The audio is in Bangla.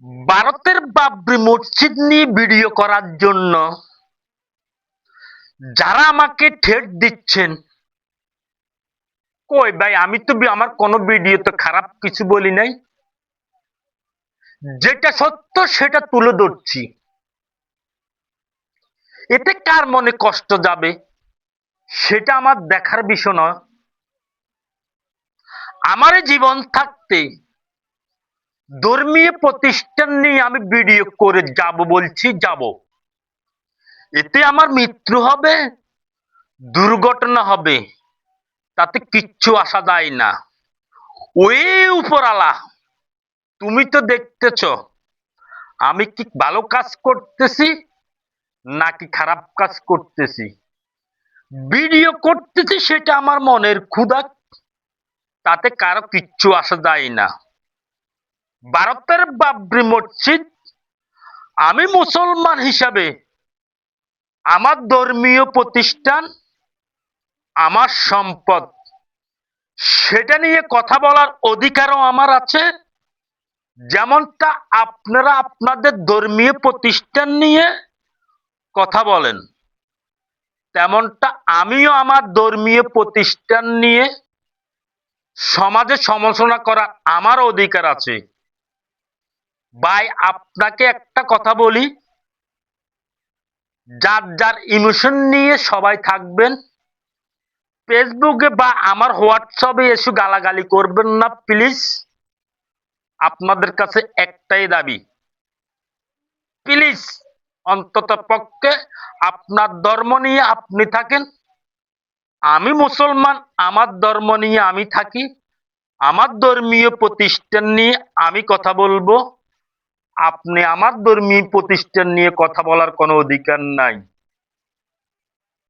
ভারতের বাবরি মসজিদ নিয়ে ভিডিও করার জন্য যারা আমাকে ঠেট দিচ্ছেন, কই ভাই, আমি তো আমার কোনো ভিডিওতে খারাপ কিছু বলি নাই। যেটা সত্য সেটা তুলে ধরছি। এতে কার মনে কষ্ট যাবে সেটা আমার দেখার বিষয় নয়। আমার জীবন থাকতে ধর্মীয় প্রতিষ্ঠান নিয়ে আমি ভিডিও করে যাব, বলছি যাব। এতে আমার মৃত্যু হবে, দুর্ঘটনা হবে, তাতে কিচ্ছু আসা যায় না। ওই উপরালা, তুমি তো দেখতেছ আমি কি ভালো কাজ করতেছি নাকি খারাপ কাজ করতেছি। ভিডিও করতেছি সেটা আমার মনের ক্ষুধা, তাতে কারো কিচ্ছু আসা যায় না। ভারতের বাবরি মসজিদ, আমি মুসলমান হিসাবে আমার ধর্মীয় প্রতিষ্ঠান, আমার সম্পদ, সেটা নিয়ে কথা বলার অধিকারও আমার আছে। যেমনটা আপনারা আপনাদের ধর্মীয় প্রতিষ্ঠান নিয়ে কথা বলেন, তেমনটা আমিও আমার ধর্মীয় প্রতিষ্ঠান নিয়ে সমাজে সমালোচনা করার আমার অধিকার আছে। ভাই, আপনাকে একটা কথা বলি, যার যার ইমোশন নিয়ে সবাই থাকবেন। ফেসবুকে বা আমার হোয়াটসঅ্যাপে এসে গালাগালি করবেন না প্লিজ। আপনাদের কাছে একটাই দাবি, প্লিজ অন্তত পক্ষে আপনার ধর্ম নিয়ে আপনি থাকেন। আমি মুসলমান, আমার ধর্ম নিয়ে আমি থাকি, আমার ধর্মীয় প্রতিষ্ঠান নিয়ে আমি কথা বলবো। আপনি আমার ধর্মীয় প্রতিষ্ঠান নিয়ে কথা বলার কোনো অধিকার নাই।